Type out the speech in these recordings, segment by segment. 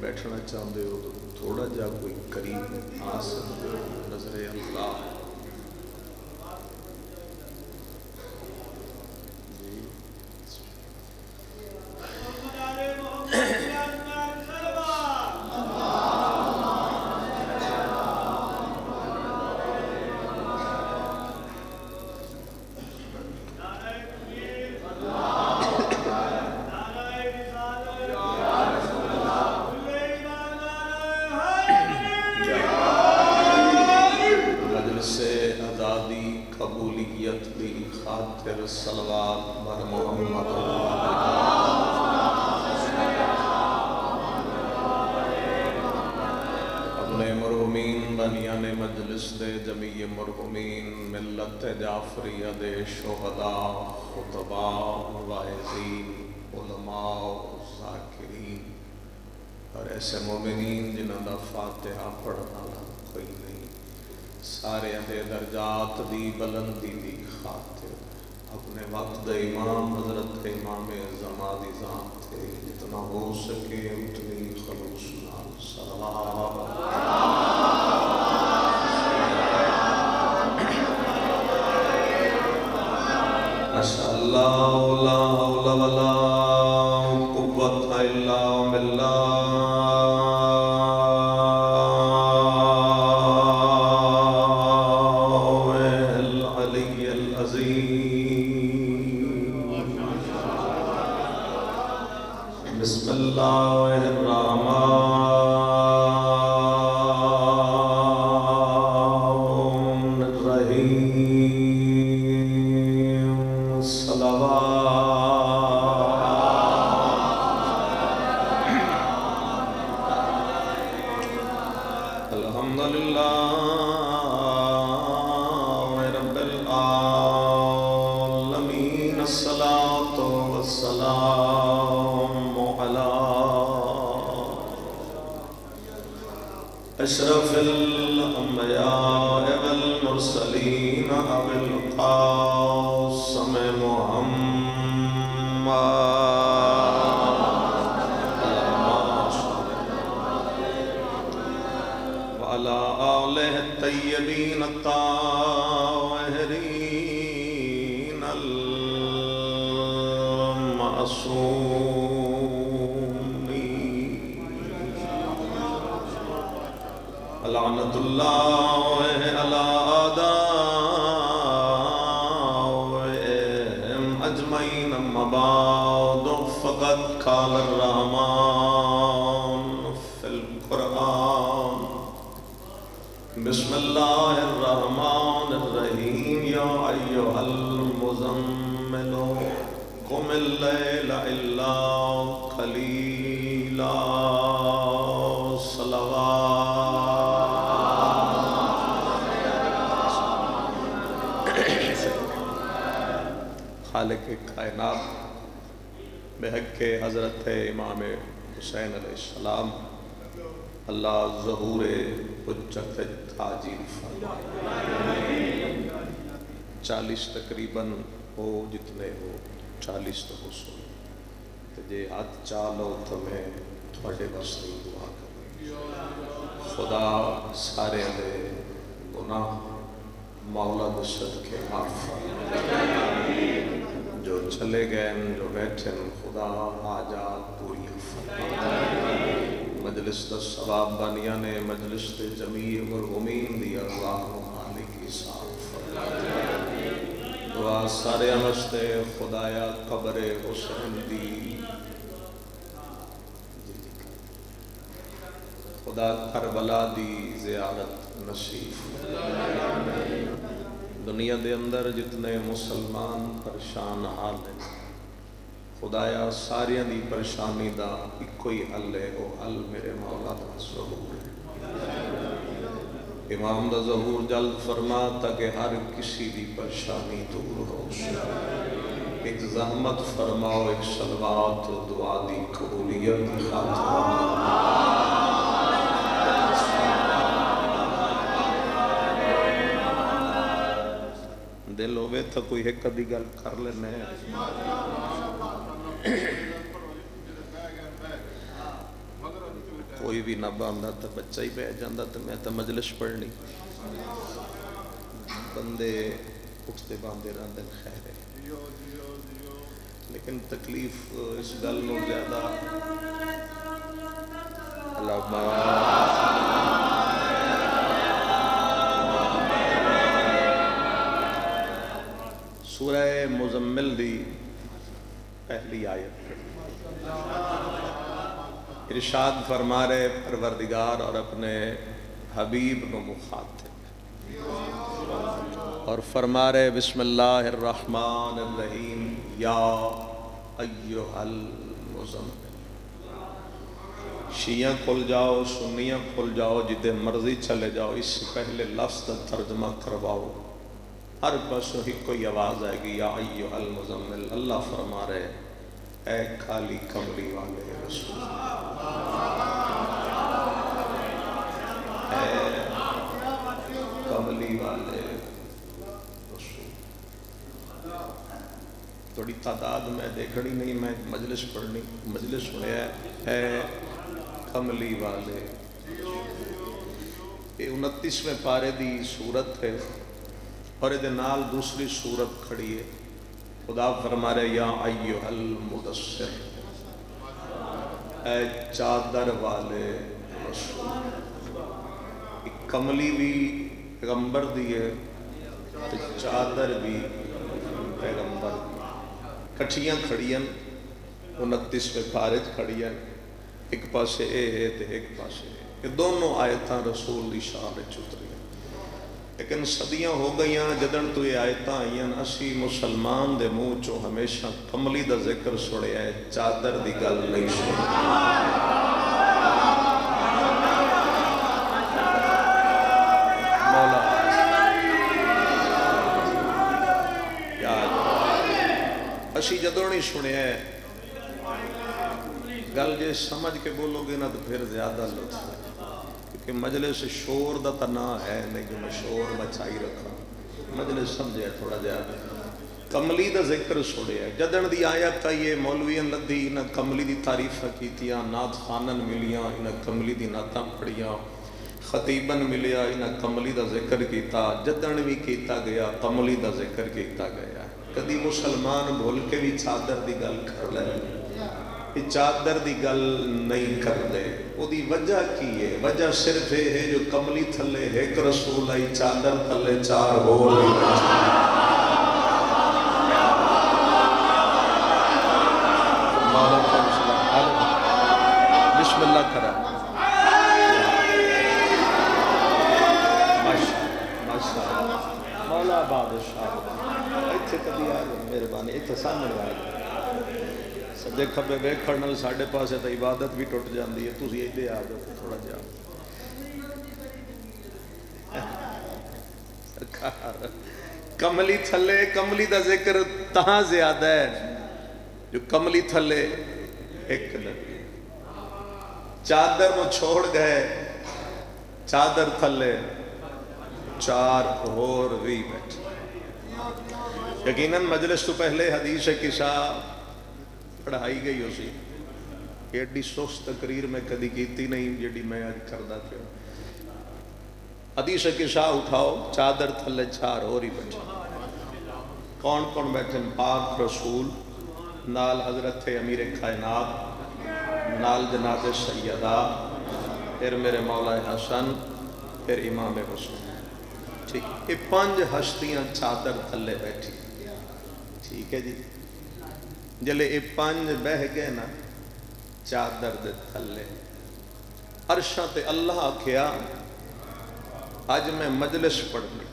بیٹھنا چاہتے ہو تو تھوڑا جا کوئی قریب آ سکتے ہو. نظر اللہ جی صلوات بر محمد اپنے مرحومین بنیان مجلس دے جمیع مرحومین ملت جعفریہ دے شہداء خطباء واعظین علماء ذاکرین اور ایسے مومنین جنہاں دا فاتحہ پڑھنا کوئی نہیں، سارے دے درجات دی بلندی دی خاطر اپنے وقت امام حضرت امام زمادی ذات تھے، جتنا ہو سکے اتنی خلوص نال صلوات ماشاء اللہ لا حول ولا قوت الا باللہ. بسم اللہ الرحمن الرحیم. صلوات الحمدللہ رب العالمین. الصلاة والسلام اشرف الانبیاء والمرسلین ابی القاسم محمد وعلى آلہ الطیبین الطاہرین المعصومین. لعنت اللہ علی اعدائہم اجمعین. اما بعد فقد قال الرحمن فی القرآن بسم اللہ الرحمن الرحیم. یا ایھا المزمل قم اللیل الا قلیلا. خالق کائنات بحق حضرت امام حسین علیہ السلام اللہ ظہور حجت تاجیل فرمائے. 40 تقریباً ہو جتنے ہو 40 تو ہو سو جے ہاتھ چالو تو میں تھوڑے واسطے دعا کروں. خدا سارے دے گناہ مولا دے صدقے معاف فرمائے. جو چلے گئے جو بیٹھے خدا حاجات پوری فرمائے. مجلس دا ثواب بانیاں نے مجلس دے جمیع مرحومین دی ارواح مالک حساب فرمائے. دعا سارے واسطے خدایا قبر حسین دی خدا کربلا دی زیارت نصیب. دنیا دے اندر جتنے مسلمان پریشان حال ہیں خدایا ساریاں دی پریشانی دا ایک کوئی حل ہے. وہ حل میرے مولا دا ظہور ہے. امام دا ظہور جلد فرما تاکہ ہر کسی دی پریشانی دور ہو. ایک زحمت فرماؤ ایک صلوات دعا دی قبولیت کی خاطر. دل ہوئے تو کوئی ایک کدی گل کر لینے. کوئی بھی نہ باندھا تو بچہ ہی بہ جاندہ تو میں تو مجلس پڑھنی بندے اٹھتے باندھے رہتے خیر ہے لیکن تکلیف اس گل نو زیادہ سورہ مزمل دی پہلی آیت ارشاد فرما رہے پروردگار اور اپنے حبیب نو مخاطب اور فرما رہے بسم اللہ الرحمن الرحیم یا ایہا المزمل شیعہ کھل جاؤ سنیاں کھل جاؤ جدے مرضی چلے جاؤ اس سے پہلے لفظ کا ترجمہ کرواؤ ہر پاسوں ہی کوئی آواز آئے گی یا ایہا المزمل اللہ فرما رہے اے کالی کملی والے رسول اے کملی والے رسول تھوڑی تعداد میں دیکھنی نہیں میں مجلس پڑھنی مجلس سنیا ہے کملی والے یہ 29ویں پارے دی سورت ہے اور یہ نال دوسری سورت کھڑی ہے خدا فرما رہے یا ایہا المدثر اے چادر والے رسول کملی بھی پیغمبر دیئے چادر بھی پیغمبر کٹھیاں کھڑیاں 29ویں پارے کھڑیاں ایک پاسے اے ہے تے ایک پاسے ہے یہ دونوں آیتاں رسول دی شان اتری لیکن صدیاں ہو گئیاں جدن تو یہ آیتاں آئیاں اسی مسلمان دے منہ چو ہمیشہ کملی دا ذکر سنے ہے چادر دی گل نہیں سنے مولا یاد اسی جدوں نہیں سنے ہے گل جے سمجھ کے بولو گے نا تو پھر زیادہ لطف ہے کہ مجلس شور دا تنا ہے نہیں جو میں شور مچائی رکھا مجلس سمجھے تھوڑا زیادہ کملی دا ذکر سنے ہے جدن دی آیت آئیے مولویاں لدھی انہاں کملی دی تعریفہ کیتیاں نعت خانن ملیاں انہاں کملی دی نعتاں پڑھیاں خطیبن ملیا انہاں کملی دا ذکر کیتا جدن بھی کیتا گیا کملی دا ذکر کیتا گیا کدی مسلمان بھول کے بھی چادر دی گل کر لے چادر دی گل نہیں کر دے وہ دی وجہ کی ہے وجہ صرف ہے جو کملی تھلے ایک رسول آئی چادر تھلے چار ہو رہی بسم اللہ کرا مولا بادشاہ ایتھے کبھی آئے مہربانی ایتھے سامنے آئے سجے کھبے ویکھن نال ساڈے پاسے تے عبادت بھی ٹوٹ جاندی ہے تسی ایتھے آ جاؤ تھوڑا جا کملی تھلے کملی دا ذکر تہاں زیادہ ہے جو کملی تھلے ایک نبی چادر وہ چھوڑ گئے چادر تھلے چار اور بھی بیٹھے یقیناً مجلس تو پہلے حدیث قصہ پڑھائی گئی ہو سی ایڈی سست تقریر میں کدی کیتی نہیں جیڑی میں آج کردہ کیا حدیث قصہ اٹھاؤ چادر تھلے چار اور ہی بیٹھے کون کون بیٹھے پاک رسول نال حضرت امیر کائنات نال جناب سیدہ پھر میرے مولا حسن پھر امام حسین ٹھیک یہ 5 ہستیاں چادر تھلے بیٹھی ٹھیک ہے جی جلے یہ 5 بہ گئے نا چادر دے تھلے عرشاں تے اللہ آکھیا آج میں مجلس پڑھنی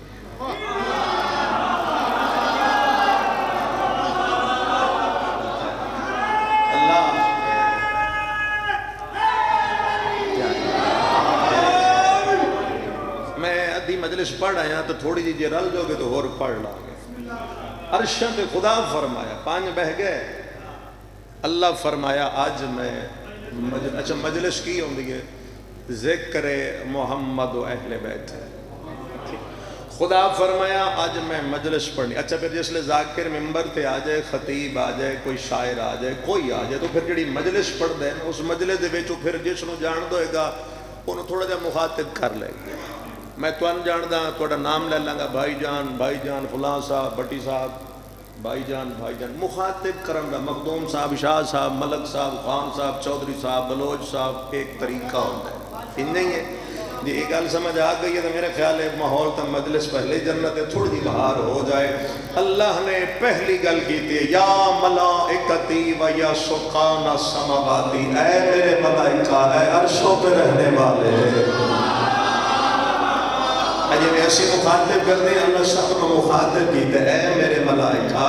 اللہ میں ادھی مجلس پڑھ آیا تو تھوڑی جی رل جو گے تو اور پڑھ لا گے عرشاں تے خدا فرمایا 5 بہ گئے اللہ فرمایا آج میں اچھا مجلس کی ہوندی ہے ذکر محمد و اہل بیت ہے خدا فرمایا آج میں مجلس پڑھنی. اچھا پھر جس لئے ذاکر ممبر تے آ جائے, خطیب آ جائے, کوئی شاعر آ جائے, کوئی آ جائے, تو پھر جڑی مجلس پڑھ دے اس مجلس دے وچوں پھر جس نو جان دوئے گا انہوں تھوڑا جا مخاطب کر لے گا. میں تو ان جان دا توڑا نام لے لیں گا, بھائی جان فلاں صاحب, بٹی صاحب, بھائی جان مخاطب کرن دا. مخدوم صاحب, شاہ صاحب, ملک صاحب, خان صاحب, چودھری صاحب, بلوچ صاحب, ایک طریقہ ہوتا ہے. ان نہیں ہے جی ایک گل سمجھ آ گئی ہے تو میرے خیال ہے ماحول تا مجلس پہلے جنت ہے تھوڑی بہار ہو جائے. اللہ نے پہلی گل کی تھی یا ملائکتی و یا سکان السماواتی, اے میرے ملائکہ, اے عرشوں پہ رہنے والے. اجے میں ایسی مخاطب کر دیں, اللہ سب کو مخاطب کی تھی اے میرے ملائکہ,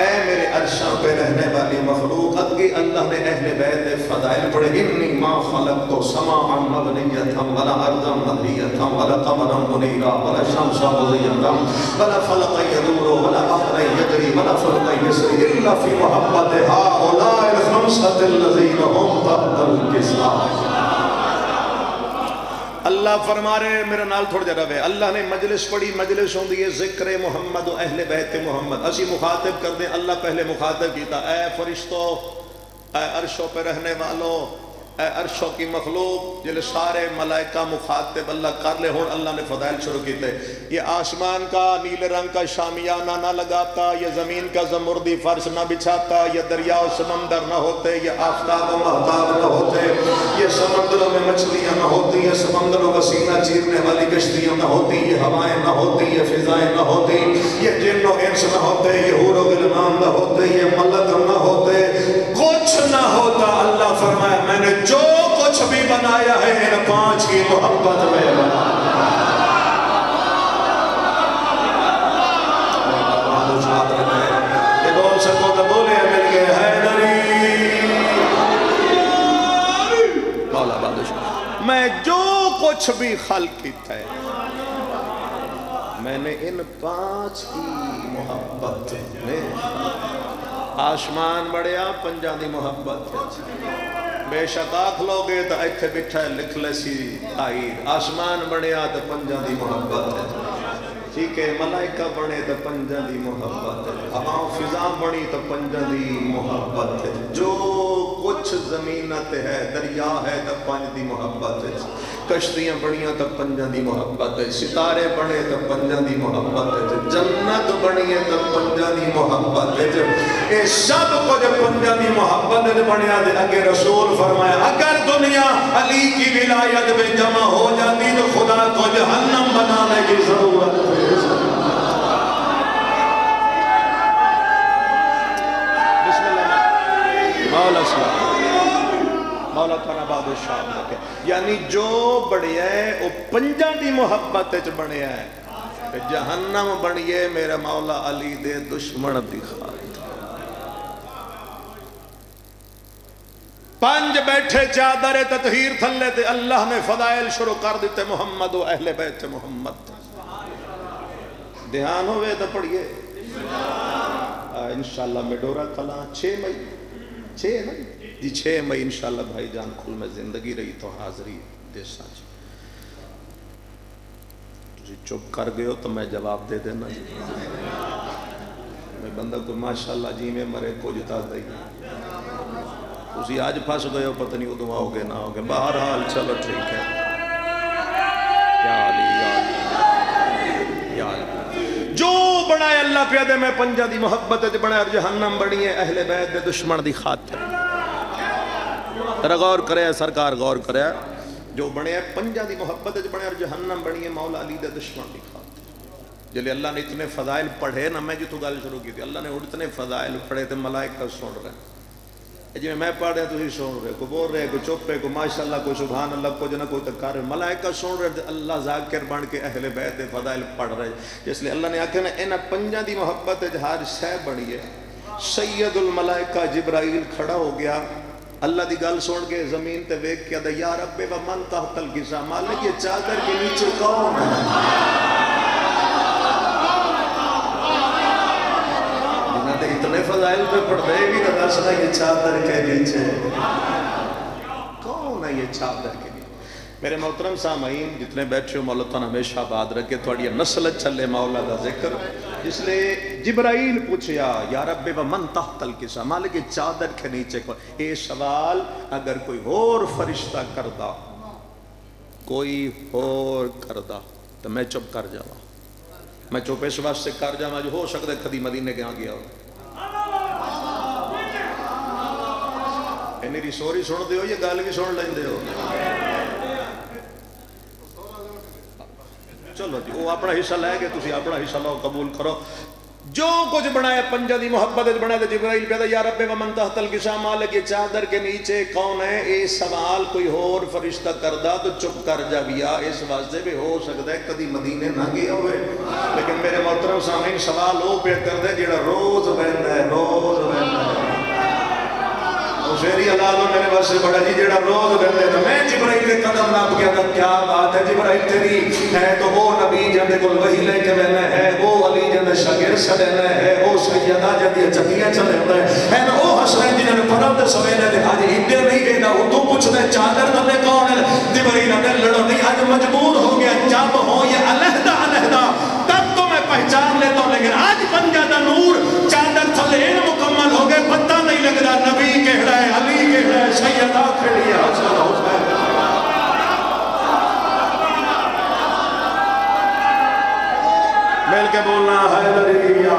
اے میرے عرشوں پہ رہنے والی مخلوق. ادگی اللہ نے اہل بیت فضائل پڑھے, انی ما خلقت سماعا مبنیتا ولا ارضا مدیتا ولا قمرا منیرا ولا شمسا مضیتا ولا فلقا یدور ولا بحرا یجری ولا فلقا یسری الا فی محبت هؤلاء الخمسة الذین هم تحت الکساء. اللہ فرما رہے میرا نال تھوڑ جا رہے, اللہ نے مجلس پڑھی, مجلس ہوں دیئے ذکر محمد و اہل بیت محمد. اسی مخاطب کر دیں, اللہ پہلے مخاطب کیتا اے فرشتو, اے عرشوں پہ رہنے والو, اے عرشوں کی مخلوق. جلے سارے ملائکہ مخاطب اللہ کر لے ہون, اللہ نے فضائل شروع کیتے. یہ آسمان کا نیل رنگ کا شامیانہ نہ لگاتا, یہ زمین کا زمردی فرش نہ بچھاتا, یہ دریا و سمندر نہ ہوتے, یہ آفتاب و مہتاب نہ ہوتے, یہ سمندروں میں مچھلیاں نہ ہوتی, یہ سمندروں کا سینہ چیرنے والی کشتیاں نہ ہوتی, یہ ہوائیں نہ ہوتی, یہ فضائیں نہ ہوتی, یہ جن و انس نہ ہوتے, یہ حور و غلمان نہ ہوتے, یہ ملک نہ ہوتے, کچھ نہ ہوتا. اللہ فرمایا میں نے جو کچھ بھی بنایا ہے ان پانچ کی محبت میں بنایا. یہ بول سکو تو بولے مل گئے حیدری مولا بادشاہ. میں جو کچھ بھی خلق کیتا ہے میں نے ان پانچ کی محبت میں. آسمان بڑھیا پنجاں دی محبت بے شک آکھ لوگے تو ایتھے بٹھا لکھ لیسی تائید. آسمان بڑھیا تو پنجاں دی محبت ہے, ٹھیک ہے, ملائکہ بڑھے تو پنجاں دی محبت ہے, ہوا فضا بڑھی تو پنجاں دی محبت ہے, جو کچھ زمینت ہے دریا ہے تو پنج دی محبت ہے, کشتیاں بڑھیاں تو پنجاں دی محبت ہے, ستارے بڑھے تو پنجاں دی محبت ہے, جنت بڑھیے تو پنجاں دی محبت ہے. اے سب کو جو پنجاں دی محبت ہے بڑھیا دے. اگر رسول فرمایا اگر دنیا علی کی ولایت میں جمع ہو جاتی تو خدا کو جہنم بنانے کی ضرورت ہے. بسم اللہ مولا صلی مولا تھانا بادشاہ نے, یعنی جو بڑھیا ہے وہ پنجاں دی محبت ہے بڑھیا ہے. جہنم بڑھیے میرا مولا علی دے دشمن دی خاطر. پنج بیٹھے چادر تطہیر تھلے تے اللہ نے فضائل شروع کر دیتے محمد و اہل بیت محمد. دھیان ہوئے تو پڑھئے انشاءاللہ میڈورا کلاں 6 مئی 6 نا جی 6 مئی انشاءاللہ بھائی جان کھل میں زندگی رہی تو حاضری دے ساچ. تجھے چپ کر گئے ہو تو میں جواب دے دینا جی. میں بندہ کو ماشاءاللہ جی میں مرے کو جتا دئی, اسی آج پھاس گئے ہو پتہ نہیں ادھو آؤ گے نہ آؤ گے. بہرحال چلو ٹھیک ہے. یا علی یا علی جو بنائے اللہ پیادے میں پنجہ دی محبت ہے بنائے اور جہنم بڑی ہے اہل بیت دے دشمن دی خاطر. ترہ غور کرے سرکار غور کرے, جو بنے پنجہ دی محبت ہے بنائے اور جہنم بڑی ہے مولا علی دے دشمن دی خاطر. جلے اللہ نے اتنے فضائل پڑھے نا, میں جو تو گل شروع کی تھی, اللہ نے اتنے فضائل پڑھے تھے ملائکہ سن رہے جی میں پڑھ رہے تو ہی سن رہے, کو بول رہے, کو چپ رہے, کو ماشاءاللہ, کو سبحان اللہ, کو جنہ کوئی تکار رہے. ملائکہ سن رہے اللہ ذاکر بن کے اہل بیت فضائل پڑھ رہے. اس لئے اللہ نے آکھے نا انہ پنجاں دی محبت جہاں سہ بڑی ہے. سید الملائکہ جبرائیل کھڑا ہو گیا, اللہ دی گل سن کے زمین تے ویک کیا دا یا رب و من تحت الکسا, مالک یہ چادر کے نیچے کون ہے؟ اتنے فضائل پہ پڑھتے بھی نہ دسنا یہ چادر کے نیچے کون ہے, یہ چادر کے نیچے. میرے محترم سامعین جتنے بیٹھے ہو مولا تعالیٰ ہمیشہ آباد رکھے تھوڑی نسل چلے مولا دا ذکر. اس لیے جبرائیل پوچھیا یا رب ومن تحت الکسا، مالک کی چادر کے نیچے کو. یہ سوال اگر کوئی اور فرشتہ کردہ کوئی اور کردہ تو میں چپ کر جاوا. میں چپ اس واسطے کر جاوا جو ہو سکتا ہے کدی مدینے کے ہاں گیا ہو. میری سوری سن دے ہو یا گل بھی سن لیں دے ہو. چلو جی وہ اپنا حصہ لے کے تسی اپنا حصہ لو قبول کرو. جو کچھ بنایا پنجہ دی محبت بنایا تو جبرائیل کہتا یا رب ومن تحت الکسا، مالک کی چادر کے نیچے کون ہے. اے سوال کوئی اور فرشتہ کردہ تو چپ کر جاویا. اس واسطے بھی ہو سکتا ہے کدی مدینے نہ گیا ہوئے. لیکن میرے محترم سامعین سوال وہ پہ کر دے جڑا روز بہندا ہے، روز بہندا ہے. شیری اللہ میرے واسطے بڑا جی جڑا روز بہندا ہے. میں جبرائیل کے قدم ناپ گیا تھا. کیا بات ہے جبرائیل تیری ہے تو وہ نبی جندے کو وحی لے کے بہنا ہے، وہ علی جندے شاگرد سدینا ہے، وہ سیدہ جندی چکیاں چلے ہے نا، وہ حسنین جنہوں نے فرد سوینے دے آج ہندے نہیں دینا. وہ تو پوچھ دے چادر تلے کون ہے. جبرائیل نے لڑو نہیں آج مجبور ہو گیا. جب ہو یہ علیحدہ علیحدہ تب تو میں پہچان لیتا ہوں. لیکن آج پنجہ دا نور چادر تھلے مکمل ہو گئے، پتہ نہیں لگ رہا نبی کہڑا ہے، علی کہڑا ہے، سیدہ کھڑی ہے، حسن حسین. مل کے بولنا حیدریہ.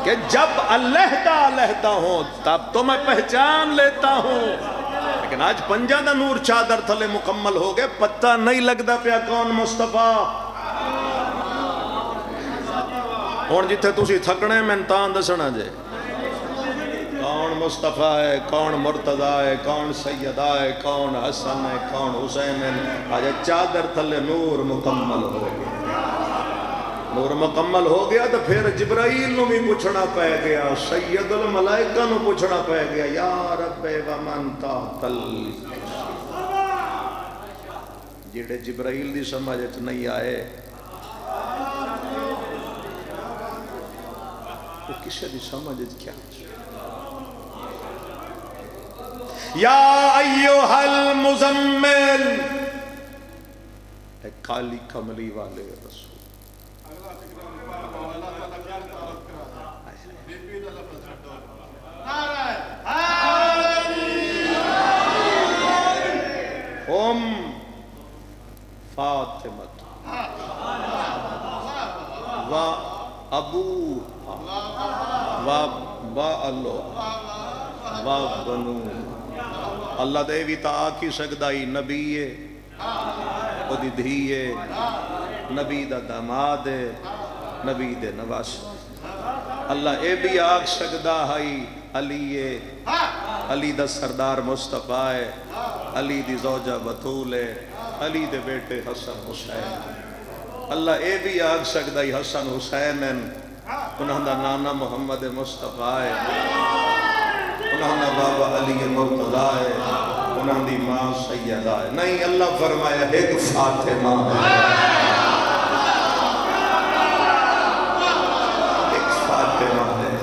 کہ جب علیحدہ علیحدہ ہوں تب تو میں پہچان لیتا ہوں. لیکن آج پنجہ دا نور چادر تھلے مکمل ہو گئے، پتہ نہیں لگتا پیا کون مصطفیٰ. اور جتھے تسی تھکنے میں انتان دسنا جے کون مصطفیٰ ہے، کون مرتضیٰ ہے، کون سیدہ ہے، کون حسن ہے، کون حسین ہے. آج چادر تھلے نور مکمل ہو گیا. نور مکمل ہو گیا تو پھر جبرائیل نو بھی پوچھنا پہ گیا، سید الملائکہ نو پوچھنا پہ گیا یا رب ومن تحت الکسا. جیڑے جبرائیل دی سمجھت نہیں آئے وہ کسے دی سمجھت کیا. یا ایوہ المزمل، اے کالی کملی والے رسول. فاطمت و ابو و بالو و بنو. اللہ دے بھی تا آکی سکدائی نبی ہے، او دی دھی ہے، نبی دا داماد ہے، نبی دے نواس. اللہ اے بھی آگ سکدا ہائی علی ہے، علی دا سردار مصطفیٰ ہے، علی دی زوجہ بطول ہے، علی دے بیٹے حسن حسین. اللہ اے بھی آگ سکدا ہی حسن حسین ہیں، انہوں دا نانا محمد مصطفیٰ ہے، انہوں دا بابا علی مرتضیٰ ہے، انہوں دی ماں سیدہ ہے. نہیں اللہ فرمایا ایک فاطمہ ہے،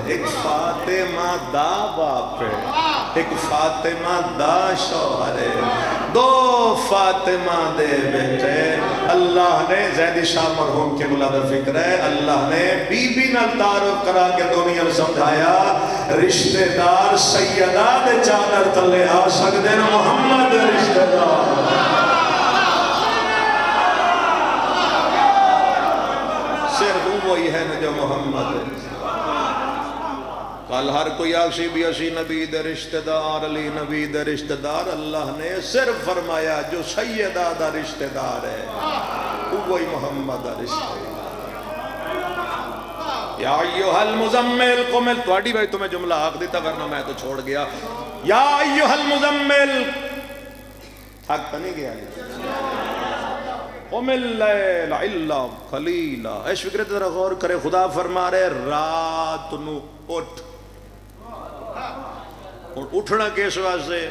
ایک فاطمہ دا باپ ہے، ایک فاطمہ دا شوہر ہے. دو فاطمہ دے بیٹے. اللہ نے زیدی شاہ مرحوم کے ملادہ فکر ہے، اللہ نے بی بی نال تعارف کرا کے دنیا نے سمجھایا رشتہ دار سیدہ دے چادر تلے آ سکتے ہیں. محمد رشتہ دار صرف وہی ہے جو محمد ہے. کل ہر کوئی آکسی بھی اسی نبی دے رشتہ دار، علی نبی دے رشتہ دار. اللہ نے صرف فرمایا جو سیدہ دا رشتہ دار ہے وہی محمد دا رشتہ دار. یا ایوہ المزمل قمل. تواڈی بھائی تمہیں جملہ آگ دیتا ورنہ میں تو چھوڑ گیا. یا ایوہ المزمل، تھک تو نہیں گیا قم اللیل الا قلیلا. ایش فکرت ذرا غور کرے. خدا فرما رہے رات نو اٹھ. اور اٹھنا کس واسطے؟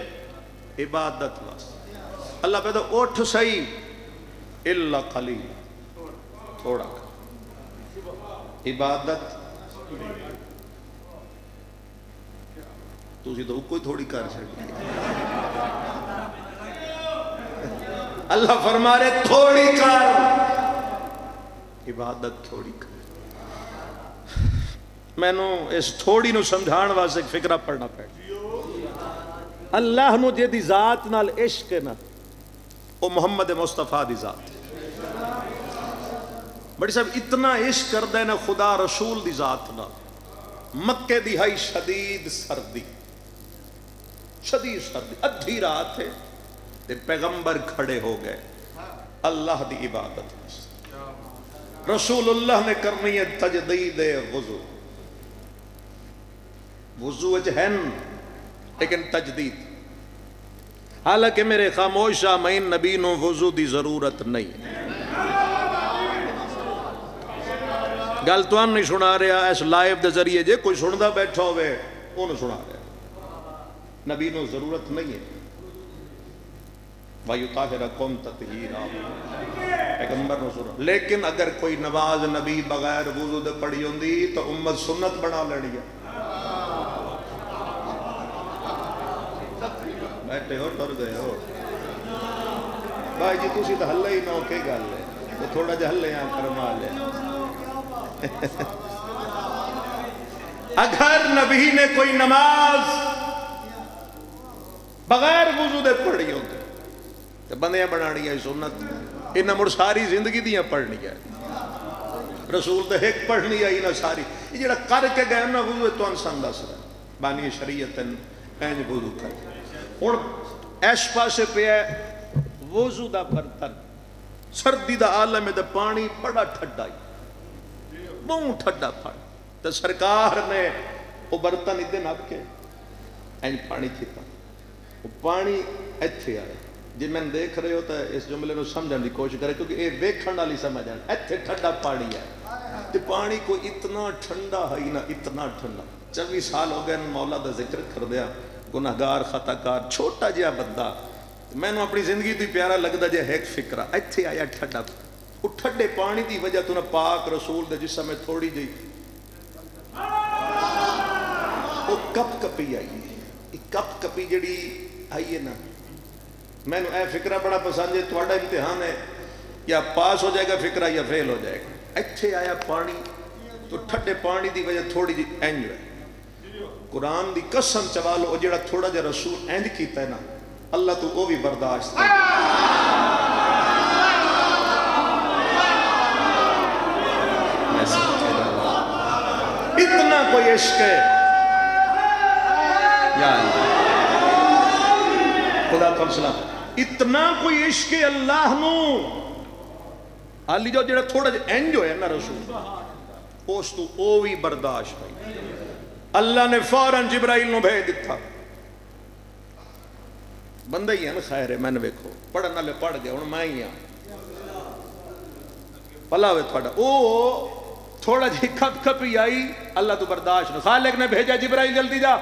عبادت واسطے. اللہ پہ تو اٹھ صحیح الا قلیلا، تھوڑا عبادت. تسی تو کوئی تھوڑی کر سکتے اللہ فرما رہے تھوڑی کر عبادت تھوڑی کر میں نو اس تھوڑی نو سمجھان واسطے ایک فکرہ پڑھنا پڑ اللہ نو جے دی ذات نال عشق نا او محمد مصطفیٰ دی ذات بڑی صاحب اتنا عشق کر دے نا خدا رسول دی ذات نال مکے دی ہائی شدید سردی ادھی رات ہے تے پیغمبر کھڑے ہو گئے اللہ دی عبادت رسول اللہ نے کرنی ہے تجدید وضو جہن لیکن تجدید حالانکہ میرے خاموش آمین نبی نو وضو دی ضرورت نہیں گل تو نہیں سنا رہا اس لائیو دے ذریعے جے کوئی سندا بیٹھا ہوئے انہوں سنا رہا نبی نو ضرورت نہیں ہے وَيُطَهِرَكُمْ تَطْهِيرًا پیغمبر نو سنا لیکن اگر کوئی نماز نبی بغیر وضو دے پڑھی ہوندی تو امت سنت بنا لڑی ہے بیٹھے ہو ٹر گئے ہو بھائی جی تسی تو ہلے ہی نہ ہو کے گل ہے تو تھوڑا جا ہلے یہاں کرما لے اگر نبی نے کوئی نماز بغیر وضو دے پڑھی ہوتے تو بندیاں بنانی ہے سنت انہاں مڑ ساری زندگی دیاں پڑھنی ہے رسول دے ایک پڑھنی ہے انہاں ساری یہ جڑا کر کے گئے نا وضو تو انسان دس رہا بانی شریعت اینج وضو کر اور ایس پاسے پہ ہے وضو دا برتن سردی دا عالم دا پانی بڑا ٹھڈا ہی بہت ٹھڈا پانی تو سرکار نے وہ برتن ادھے نب کے اینج پانی کھیتا وہ پانی ایتھے آئے جی میں دیکھ رہے ہوتا ہے اس جملے نو سمجھنے کی کوشش کرے کیونکہ یہ ویکھن والی سمجھ آئے ایتھے ٹھڈا پانی ہے تو پانی کو اتنا ٹھنڈا ہے نا اتنا ٹھنڈا 24 سال ہو گئے مولا دا ذکر کر دیا گناہگار خطاکار چھوٹا جہا بندہ میں نے اپنی زندگی دی پیارا لگتا جہا ایک فکرہ ایتھے آیا ٹھڈا وہ ٹھڈے پانی دی وجہ تو نہ پاک رسول دے جس میں تھوڑی جی وہ کپ کپی آئی ہے کپ کپی جڑی آئی ہے نا میں نے اے فکرہ بڑا پسند ہے تھوڑا امتحان ہے یا پاس ہو جائے گا فکرہ یا فیل ہو جائے گا ایتھے آیا پانی تو ٹھڈے پانی دی وجہ تھوڑی جی اینج ہے قرآن دی قسم چوالو او جڑا تھوڑا جا رسول اینج کیتا ہے نا اللہ تو وہ بھی برداشت ہے اتنا کوئی عشق ہے یا اللہ خدا تو سلام اتنا کوئی عشق اللہ نو علی جو جڑا تھوڑا جا اینج ہویا نا رسول اس تو وہ بھی برداشت ہے اللہ نے فوراً جبرائیل نو بھیج دیتا بندہ ہی ہے نا خیر ہے میں نے دیکھو پڑھن والے پڑھ گئے ہوں میں ہی ہاں پلا ہوئے تھوڑا او تھوڑا جی کھپ کھپی آئی اللہ تو برداشت نہ خالق نے بھیجا جبرائیل جلدی جا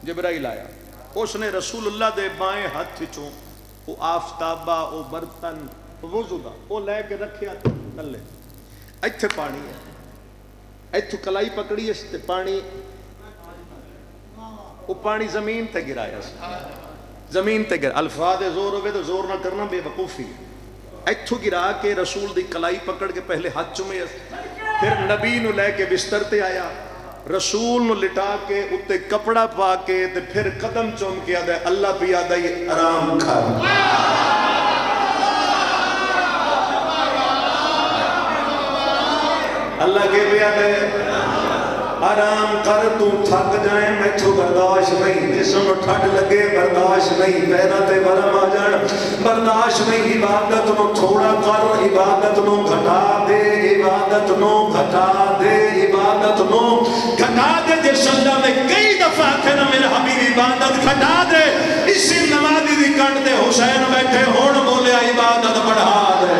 جبرائیل آیا اس نے رسول اللہ دے بائیں ہاتھ چوں وہ آفتابہ وہ برتن وضو دا وہ لے کے رکھیا تلے ایتھے پانی ہے ایتھو کلائی پکڑی اس تے پانی وہ پانی زمین تے گرایا زمین تے گر الفاظ زور ہوئے تو زور نہ کرنا بے وقوفی ایتھو گرا کے رسول دی کلائی پکڑ کے پہلے ہاتھ چومے پھر نبی نو لے کے بستر تے آیا رسول نو لٹا کے اتے کپڑا پا کے تے پھر قدم چوم کے آدھے اللہ پی آدھے آرام کھا اللہ کے بھی آدھے آرام کر تو تھک جائیں میں تو برداشت نہیں جسم ٹھڈ لگے برداشت نہیں پیرا تے ورم آ جان برداشت نہیں عبادت نو تھوڑا کر عبادت نو گھٹا دے عبادت نو گھٹا دے عبادت نو گھٹا دے جس اللہ میں کئی دفعہ تھے نا میرے حبیب عبادت گھٹا دے اسی نمازی دی کنڈ دے حسین بیٹھے ہون بولے عبادت بڑھا دے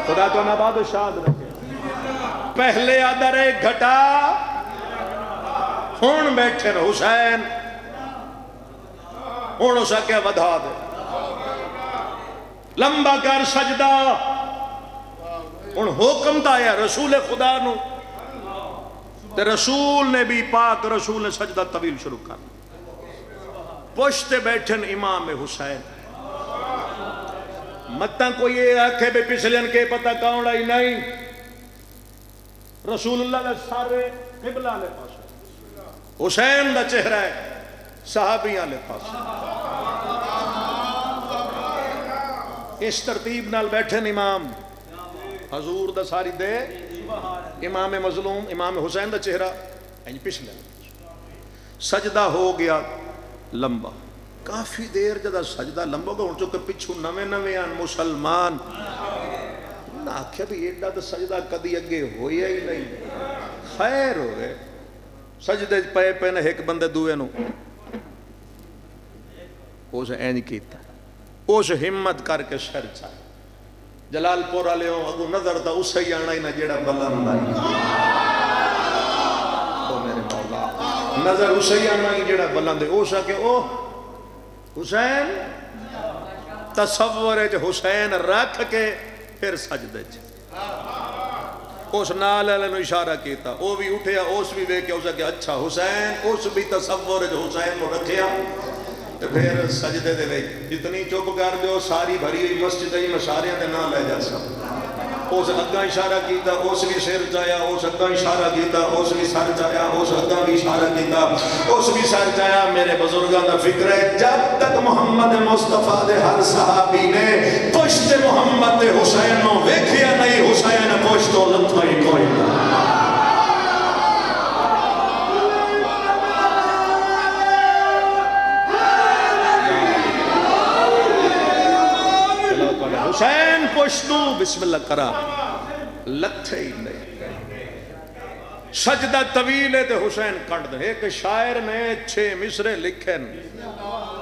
خدا تو نباد و شاد رکھے پہلے آدھر ایک گھٹا ہون بیٹھے رہو حسین ہون اسا کیا ودھا دے لمبا کر سجدہ. ہن حکم تا آیا رسول خدا نو تے رسول نے بھی پاک رسول نے سجدہ طویل شروع کر. پشتے بیٹھن امام حسین. متاں کوئی یہ آکھے بے پچھلین کے پتہ کون آئی نہیں. رسول اللہ نے سارے قبلہ لے پاس حسین دا چہرہ ہے صحابیاں لے پاس. اس ترتیب نال بیٹھن امام حضور دا ساری دے امام مظلوم امام حسین دا چہرہ پچھلے. سجدہ ہو گیا لمبا. کافی دیر جدا سجدہ لمبا گا. ہن چونکہ پچھو نویں نویں مسلمان نہ آکھیا بھی ایڈا تو سجدہ کدی اگے ہویا ہی نہیں. خیر ہوئے سجدے پے پے نے ایک بندے دوئے نو اس اینج کیتا. اس ہمت کر کے سر چاہے. جلال پور والے اگو نظر تا اسے ہی آنا ہی نہ جیڑا بلند آئی. او میرے مولا نظر اسے ہی آنا ہی جیڑا بلند ہے. او سکے او حسین تصور ہے حسین رکھ کے پھر سجدے چ اس نال والے نو اشارہ کیتا. او بھی اٹھیا اس بھی ویکھیا اس کہ اچھا حسین. اس بھی تصور ہے حسین کو رکھیا تو پھر سجدے دے وچ جتنی چپ کر دیو ساری بھری ہوئی مسجد ہی میں سارے تے نہ لے جا سکتا. اس اگا اشارہ کیتا اس بھی سر چایا. اس اگا اشارہ کیتا اس بھی سر چایا. اس اگا بھی اشارہ کیتا اس بھی سر چایا. میرے بزرگاں دا فکر ہے جب تک محمد مصطفیٰ دے ہر صحابی نے پشت محمد دے حسین نو ویکھیا نہیں حسین پشتوں لتھا ہی کوئی نہ. حسین پشتو بسم اللہ کرا لتھے ہی نہیں. سجدہ طویل ہے تے حسین کٹ دے. ایک شاعر نے 6 مصرے لکھے.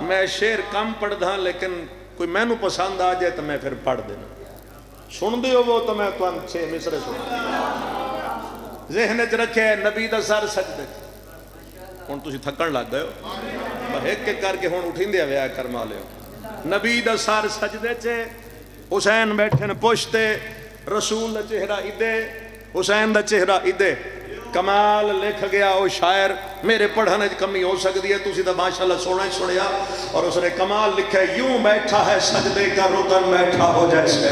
میں شعر کم پڑھ دا لیکن کوئی میں نو پسند آ جائے تو میں پھر پڑھ دینا. سن دیو وہ تو میں تو 6 مصرے سن ذہن چ رکھے. نبی دا سر سجدے ہن تسی تھکن لگ گئے ہو. ایک ایک کر کے ہن اٹھیندے ویا کرما لیو. نبی دا سر سجدے چ حسین بیٹھے نے پشتے. رسول دا چہرہ ادھے حسین دا چہرہ ادھے. کمال لکھ گیا وہ شاعر. میرے پڑھنے کمی ہو سکتی ہے تسی تو ماشاءاللہ سونا ہی سنیا. اور اس نے کمال لکھا ہے یوں بیٹھا ہے سجدے کا رکن بیٹھا ہو جیسے.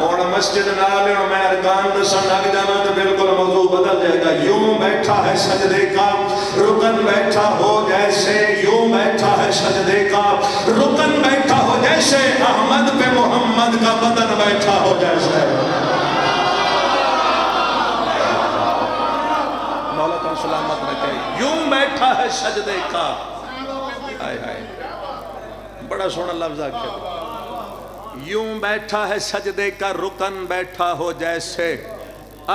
اور مسجد نالے اور میں ارکان دسن لگ جانا تو بالکل موضوع بدل جائے گا. یوں بیٹھا ہے سجدے کا رکن بیٹھا ہو جیسے. یوں بیٹھا ہے سجدے کا رکن بیٹھا ہو جیسے. احمد پہ محمد کا بدن بیٹھا ہو جیسے. مولا کا سلامت رکھے. یوں بیٹھا ہے سجدے کا. آئے آئے بڑا سونا لفظ آکے. یوں بیٹھا ہے سجدے کا رکن بیٹھا ہو جیسے.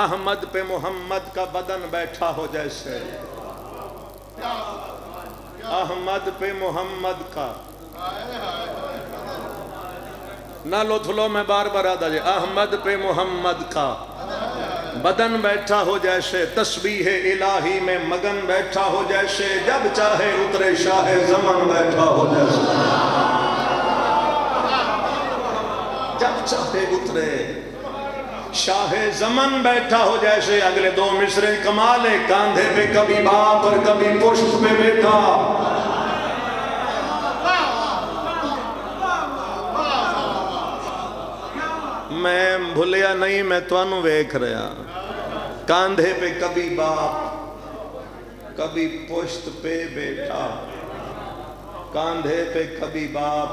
احمد پہ محمد کا بدن بیٹھا ہو جیسے. احمد پہ محمد کا نہ لو تھلو میں بار بار آدھا جائے. احمد پہ محمد کا بدن بیٹھا ہو جیسے. تسبیح الہی میں مگن بیٹھا ہو جیسے. جب چاہے اترے شاہ زمن بیٹھا ہو جیسے. جب چاہے اترے شاہ زمن بیٹھا ہو جیسے. اگلے 2 مصرے کمال ہے. کاندھے پہ کبھی باپ اور کبھی پشت پہ بیٹھا. میں بھولیا نہیں میں توانوں ویکھ رہا. کاندھے پہ کبھی باپ کبھی پشت پہ بیٹھا. کاندھے پہ کبھی باپ.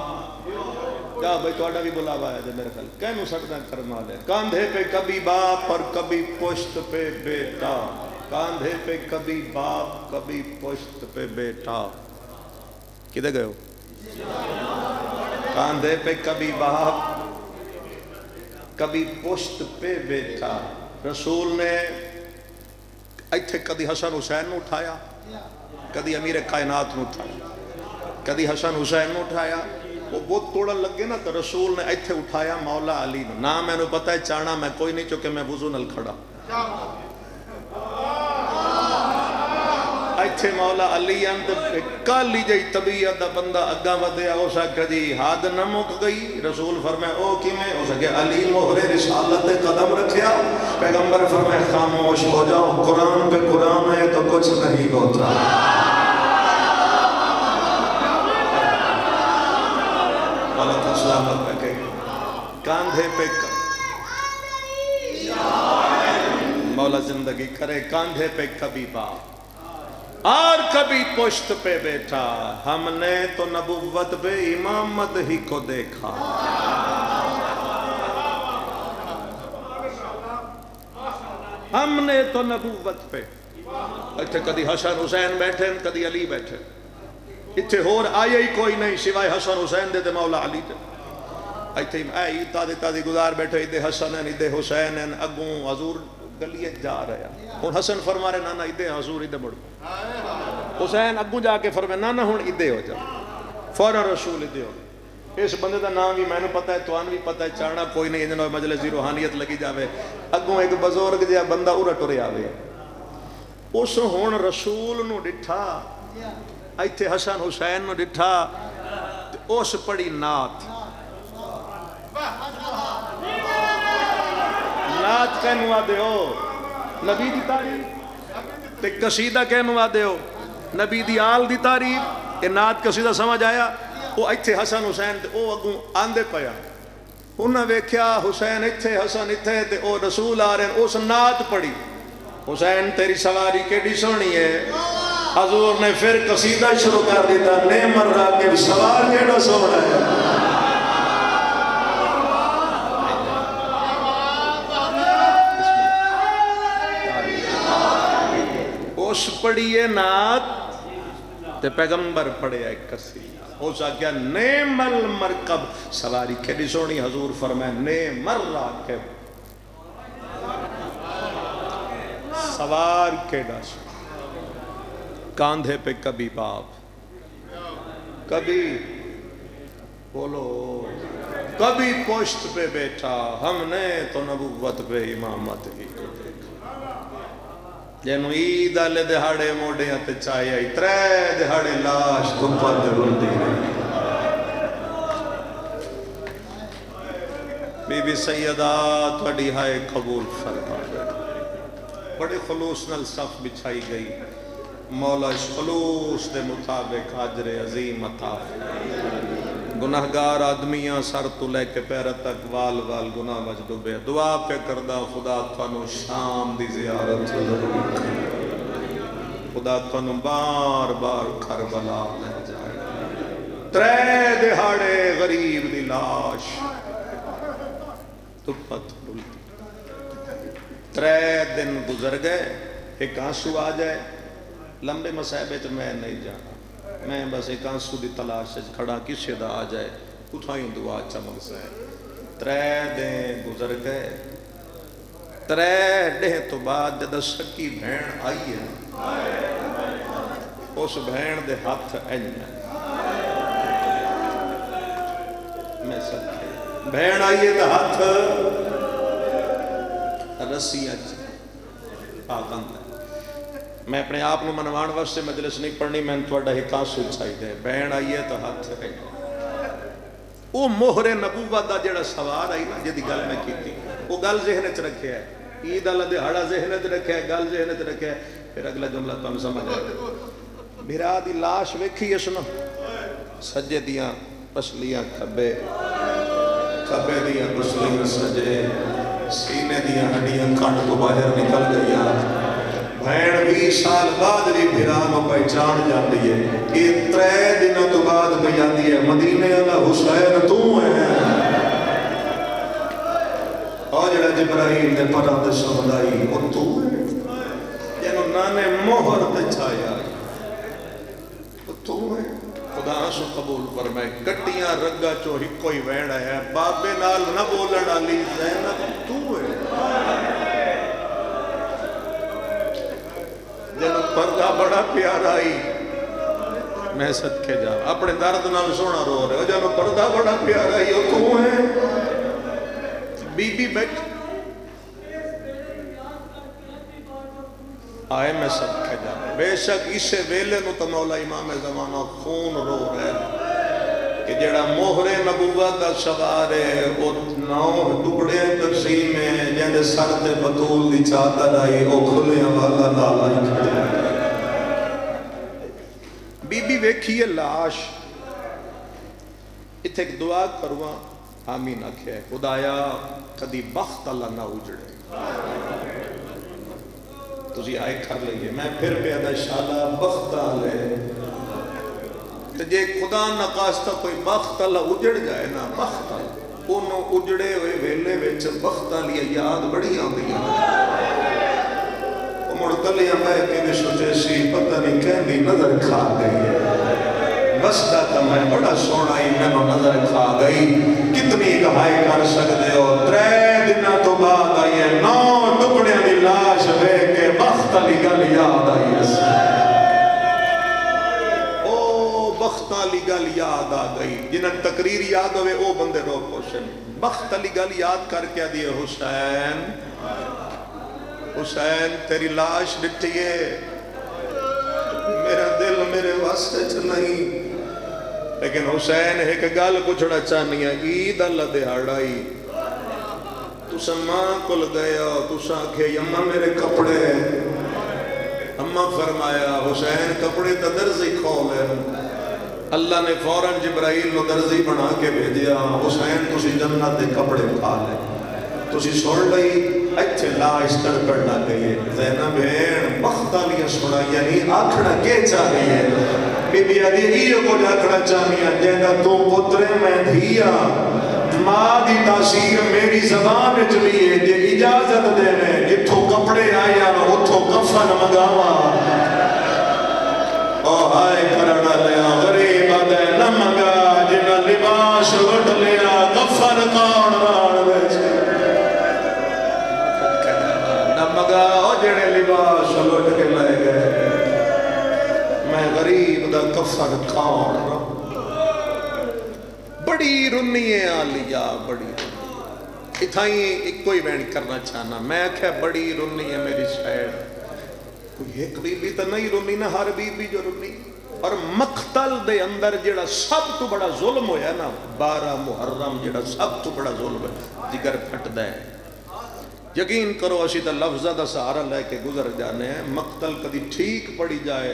کیا بھئی توڑا بھی بلاوا ہے میرے خیال کہنوں سکتا کرما لے. کاندھے پہ کبھی باپ اور کبھی پشت پہ بیٹا. کاندھے پہ کبھی باپ کبھی پشت پہ بیٹا. کدھے گئے ہو؟ کاندھے پہ کبھی باپ کبھی پشت پہ بیٹا. رسول نے ایتھے کدی حسن حسین نو اٹھایا کدی امیر کائنات نو اٹھایا. کدی حسن حسین نو اٹھایا. وہ بہت توڑن لگے نا تو رسول نے ایتھے اٹھایا مولا علی نو. نہ میں نے پتہ ہے چانا میں کوئی نہیں چکے میں وضو نل کھڑا. ایتھے مولا علی اند کالی جئی طبیعت دا بندہ اگاں ودیا ہو سکتا جی حد نہ مک گئی. رسول فرمائے او کیویں ہو سکے؟ علی مہر رسالت تے قدم رکھیا. پیغمبر فرمائے خاموش ہو جاؤ، قرآن پہ قرآن ہے تو کچھ نہیں ہوتا. غلط اسلامت پہ کہ کاندھے پہ مولا زندگی کرے، کاندھے پہ کبھی باپ اور کبھی پشت پہ بیٹھا. ہم نے تو نبوت پہ امامت ہی کو دیکھا. ہم نے تو نبوت پہ اتھے کدی حسن حسین بیٹھے کدی علی بیٹھے. اتھے ہور آئے ہی کوئی نہیں سوائے حسن حسین دے مولا علی دے. اتھے اے تادی تادی گزار بیٹھے ادھے حسن ہیں ادھے حسین ہیں. اگوں حضور گلیے جا رہے ہیں. ہن حسن فرما رہے نانا ادھے حضور ادھے مڑ. حسین اگوں جا کے فرمائے نانا ہن ادھے ہو جا. فوراً رسول ادھے ہو. اس بندے دا نام بھی میں نے پتہ ہے، توان بھی پتہ ہے، چاڑنا کوئی نہیں. جنہوں مجلس دی روحانیت لگی جاوے. اگوں ایک بزرگ جہا بندہ اورا ٹرے آوے. اس ہن رسول نو ڈٹھا، ایتھے حسن حسین نو ڈٹھا، اس پڑی نعت. نعت کہنوا دے ہو نبی دی تعریف تے قصیدہ کہنوا دے ہو نبی دی آل دی تعریف. یہ نعت قصیدہ سمجھ آیا؟ وہ ایتھے حسن حسین تے او اگوں آندے پیا. انہاں ویکھیا حسین ایتھے حسن ایتھے تے او رسول آ رہے ہیں. اس نعت پڑھی حسین تیری سواری کیڑی سونی ہے. حضور نے پھر قصیدہ شروع کر دیتا نعم الراکب سوار کیڑا سونا ہے. اس پڑھیے نعت تے پیغمبر پڑھے ایک قصیدہ. ہو سکیا نعم المرکب سواری کیڑی سونی. حضور فرمائے نعم الراکب سوار کیڑا سونی. کاندھے پہ کبھی باپ، کبھی بولو کبھی پشت پہ بیٹھا. ہم نے تو نبوت پہ امامت ہی کو دیکھا. جنو عید آلے دہاڑے موڑے تے چاہیے ترے دہاڑے لاش تو پد رندی رہی. بی بی سیدہ تھوڑی ہائے قبول فرما. بڑے خلوص نال صف بچھائی گئی. مولا اس خلوص دے مطابق اجر عظیم عطا. گناہگار آدمیاں سر تو لے کے پیر تک وال وال گناہ وچ ڈوبے. دعا پہ کردہ خدا تھانو شام دی زیارت ضرور کرے. خدا تھانو بار بار کربلا لے جائے. ترے دہاڑے غریب دی لاش تپت بلتی. ترے دن گزر گئے. ایک آنسو آ جائے. لمبے مسائبے تو میں نہیں جانا. میں بس ایک آنسو دی تلاش سے کھڑا کسی دا آ جائے اتھائیں دعا چمک سے. ترے دن گزر گئے. ترے دن تو بعد جدہ سکی بھین آئی ہے اس بھین دے ہاتھ اینیا. میں سکھے بھین آئی ہے دا ہاتھ رسیاں پاکند ہے. میں اپنے آپ منوان واسطے مجلس نہیں پڑھنی. میں تھوڑا ایک آنسو چاہیے دے. بہن آئیے تو ہاتھ ہے. وہ مہر نبوت دا جڑا سوار آئی نا جدی گل میں کی تھی وہ گل ذہن چ رکھے ہے. عید اللہ دہاڑا ذہن چ رکھے ہے. گل ذہن چ رکھے ہے. پھر اگلا جملہ تمہیں سمجھ آئے. میرا دی لاش ویکھی اس نا سجے دیاں پسلیاں کھبے کھبے دیاں پسلیاں سجے سینے دیاں ہڈیاں کھٹ تو باہر نکل گئیاں. بھین 20 سال بعد بھی بھرانوں پہچان جاتی ہے. یہ 3 دنوں تو بعد پہ جاتی ہے مدینے والا حسین تو ہے. اور جڑا جبرائیل نے پڑھا تے سمجھائی وہ تو ہے. جنہوں نانے مہر تے چھایا وہ تو ہے. خدا سو قبول فرمائے. کٹیاں رگا چو ہی کوئی ویڑا ہے. بابے نال نہ بولن علی زینب تو ہے. جنہوں پردہ بڑا پیارا ہی میں صدقے جا اپنے درد نال سونا رو رہے. جنہوں پردہ بڑا پیارا ہی وہ تو ہے. بی بی بیٹھ آئے میں سب کے جانا بے شک اسے ویلے نو تو مولا امام زمانہ خون رو رہے کہ جڑا مہر نبوت دا سوارے او 9 ٹکڑے تقسیم ہے جیندے سر تے بطول دی چادر آئی او کھلے والا نالا ہی کھڑے بی بی ویکھیے لاش اتھے ایک دعا کرواں آمین آکھے خدایا کدی بخت اللہ نہ اجڑے تجھے آئے کر لئیے میں پھر پیدا شالا بخت آلے تو جے خدا نقاستہ کوئی بخت اللہ اجڑ جائے نا بخت اللہ انہوں اجڑے ہوئے ویلے ویچ بخت آلیا یاد بڑی آن دیا وہ مڑکلیاں میں کہ بھی سوچے سی پتہ نہیں کہنی نظر کھا گئی ہے بس داتا میں بڑا سوڑائی میں نظر کھا گئی کتنی گہائی کر سکتے ہو 3 دنہ تو بعد آئی ہے 9 ٹکڑے دی لاش بے کے بخت علی گل یاد آئی ہے او بخت علی گل یاد آ گئی جنہاں تقریر یاد ہوئے او بندے رو پوشن بخت علی گل یاد کر کے دیئے حسین حسین تیری لاش ڈٹھئے میرا دل میرے واسطے چ نہیں لیکن حسین ایک گل پوچھنا چاہنی ہے عید اللہ دہاڑائی تسا ماں کل گیا تسا آکھے اماں میرے کپڑے اماں فرمایا حسین کپڑے تا درزی کھولے اللہ نے فوراں جبرائیل نو درزی بنا کے بھیجیا حسین تسی جنت دے کپڑے کھا لے تسی سن لئی اچھے لاش تڑکڑ نہ گئی زینب بھین بخت آلیاں سنا یعنی آکھنا کے چاہی ہے بی بی آدھی ایو کو جاکڑا چاہیے جیدہ تو پترے میں دھیا ماں دی تاثیر میری زبان چلیے جے اجازت دے میں جتھو کپڑے آیا اتھو کفن مگاوا او آئے کرنا لیا غریب آدھے نہ مگا جنہ لباس لٹ لیا کفن کون ران بیچے نہ مگا جنہ لباس لٹ کے لے گئے میں غریب دا کفن کھاؤں رہا بڑی رنی ہے آلیا بڑی اتھائیں ایک کوئی بین کرنا چاہنا میں کہا بڑی رنی ہے میری شاید کوئی ایک بی بی تا نہیں رنی نہ ہر بی بی جو رنی اور مقتل دے اندر جڑا سب تو بڑا ظلم ہویا نا 12 محرم جڑا سب تو بڑا ظلم ہے جگر پھٹ دے یقین کرو اسی تا لفظہ دا سہارا لے کے گزر جانے ہیں مقتل کدی ٹھیک پڑی جائے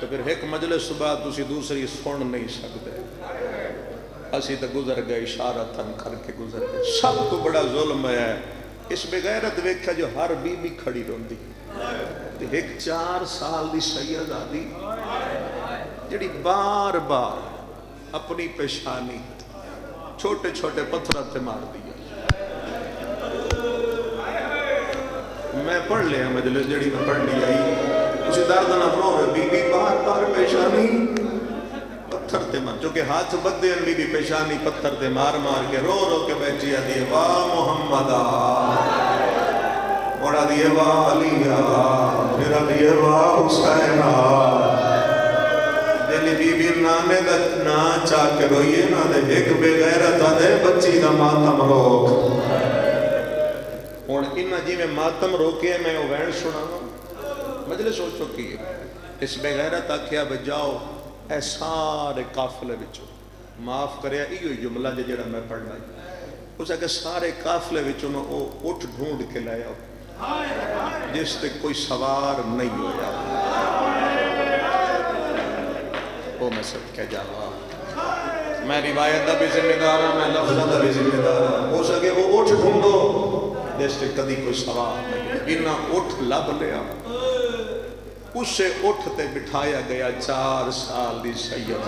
تو پھر ایک مجلس صبح تسی دوسری سن نہیں سکتے اسی تو گزر گئے اشارتاً کر کے گزر گئے سب تو بڑا ظلم ہے اس بغیرت ویکھا جو ہر بی بی کھڑی روندی ایک 4 سال دی سید آدھی جڑی بار بار اپنی پیشانی چھوٹے چھوٹے پتھرات مار دیا میں پڑھ لیا مجلس جڑی میں پڑھ لی آئی اسی درد نہ پڑھو رہے بی بی بار بار پیشانی پتھر تے مار چونکہ ہاتھ بدے ان بی بی پیشانی پتھر تے مار مار کے رو رو کے بیٹھی آدھی ہے واہ محمدہ بڑا دیئے واہ علیہ پھر دیئے واہ حسینہ دلی بی بی نانے دا نا چاہ کے روئیے نا دے ایک بے غیرت آدھے بچی دا ماتم روک اور انہ جی میں ماتم روکے میں وہ وین سنا مجلس ہو چکی ہے اس بے غیرت آکھیا بجاؤ اے سارے قافلے بچو معاف کریا ایو جملہ جڑا میں پڑھنا ہے اسے کہ سارے قافلے بچو میں وہ اٹھ ڈھونڈ کے لیا جس تے کوئی سوار نہیں ہویا وہ میں سب کہہ جاوا میں روایت دا بھی ذمہ دار ہوں میں لفظہ دا بھی ذمہ دار ہوں ہو سکے وہ اٹھ ڈھونڈو جس تے کدی کوئی سوار نہیں انہا اٹھ لب لیا اسے اٹھتے بٹھایا گیا 4 سال دی سید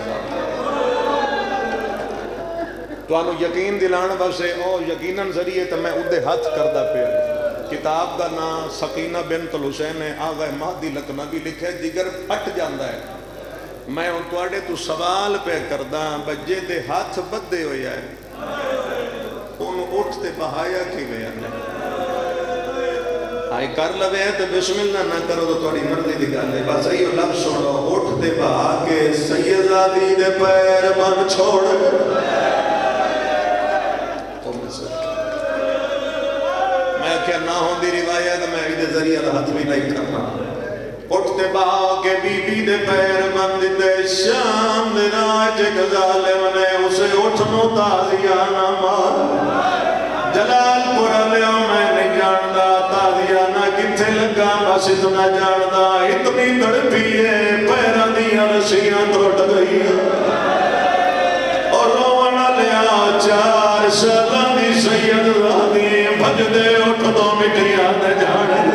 تو آنو یقین دلان بسے او یقیناً ذریعے تو میں ادھے ہاتھ کردہ پہ کتاب دا نا سقینہ بنت الحسین آغا مہدی لکنوی لکھے جگر پھٹ جاندہ ہے میں ان توڑے تو سوال پہ کردہ بجے دے ہاتھ بدے ہوئے ہے ان اٹھتے بہایا کی گیا آئی کر لوے ہیں تو بسم اللہ نہ کرو تو توڑی مرضی دکھا لے بس ایو لفظ سنو اٹھتے بہا کے سیدادی دے پیر بن چھوڑ میں کیا نہ ہوں دی روایت میں ایدے ذریعہ ہاتھ بھی نہیں کرنا تے با کے بی بی دے پیر بند دے شام دے راج ظالم نے اسے اٹھنو تازیانہ مار جلال پورا لیا میں نہیں جاندہ تازیانہ کتھے لگا بس اتنا جاندہ اتنی تڑپی ہے پیرہ دیا رسیاں توڑ گئی اور رونا لیا 4 سالانی سید رادی بھج دے اٹھ دو مٹیاں دے جانے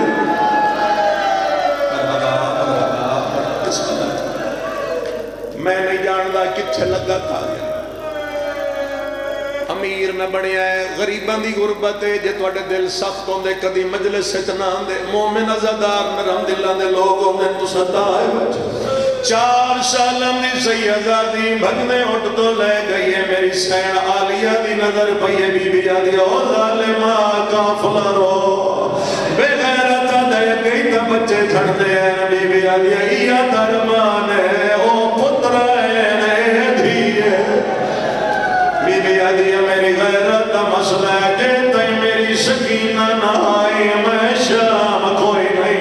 میں نہیں جاندہ کتھے لگا تھا امیر نہ بڑھیا ہے غریبان دی غربت ہے جے توڑے دل سخت ہوں دے کدی مجلس سے چنان دے مومن ازادار نرم دلان دے لوگ ہوں دے تو صدا ہے بچے 4 سالم دی سیدہ دی بھگنے اٹھ تو لے گئی ہے میری سین آلیہ دی نظر پہیے بی بی آدھی او ظالمہ کافلہ رو بے غیرت دے گئی تا بچے چھڑ دے ہیں بی بی آدھی ایا درمان ہے او پتر ہے دھیے بی بی آدھی میری غیرت دا مسئلہ ہے کہ تئی میری سکینہ نہ آئی میں شام کوئی نہیں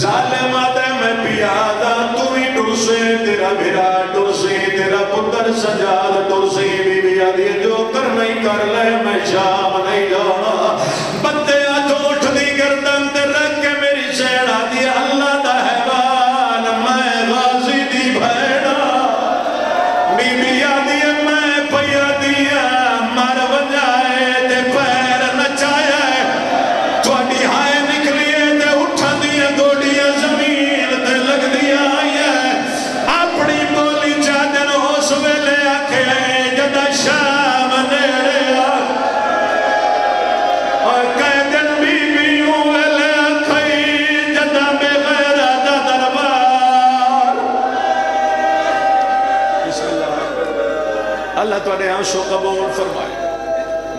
ظالمہ دے میں پیادہ تو ہی ڈرسے تیرا بھرا ڈرسے تیرا پتر سجاد ڈرسے بی بی آدھی جو کر نہیں کر لے میں شام نہیں جانا بندے آج اٹھ دی گردن تے رکھ کے میری سیڑا دی اللہ دا حیوان میں غازی دی بھیڑا بی بی آدھی میں پیا دیا مر بجائے تے پیر نچایا تھوڑی ہائے نکلیے تے اٹھا دیا گوڑیاں زمین تے لگ دیا اپنی بولی چادر ہو سویلے آکھے جدہ شام نیڑے اور کہہ دن بی بیوں ویلے آکھائی جدہ بے غیرہ دا دربار بسم اللہ اللہ توانے آنسو قبول فرمائے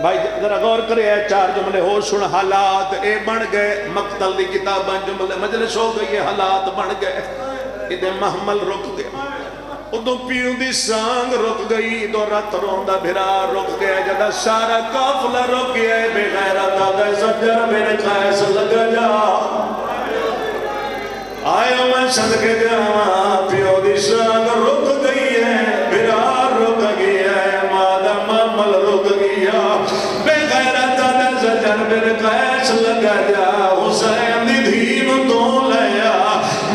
بھائی ذرا غور کرے 4 جملے ہو سن حالات اے بن گئے مقتل دی کتاباں جملے مجلس ہو گئی حالات بن گئے ادھے محمل رک گئے ادھو پیوں دی سانگ رک گئی ادھو رت روندہ بھرا رک گئے جدہ سارا کافلہ رک گئے بے غیرت آدھے سجر میرے قیس لگ جا آیا میں صدقے جاواں پیوں دی سانگ رک گئی ہے بھرا رک گئی ہے مادہ محمل رک گیا بے غیرت آدھے سجر میرے قیس لگ جا حسین دی دھیم تو لیا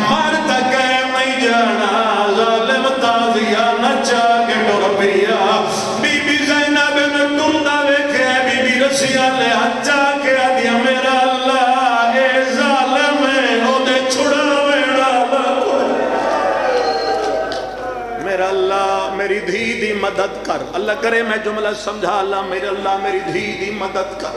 مر تکے نہیں جانا ظالم تازیہ نچا کے ڈر پیا بی بی زینب نے ٹردہ ویکھے بی بی رسیہ لے ہچا کے آدھیا میرا اللہ اے ظالم ہے او دے چھڑا ویڑا میرا اللہ میری دھی دی مدد کر اللہ کرے میں جملہ سمجھا اللہ میرے اللہ میری دھی دی مدد کر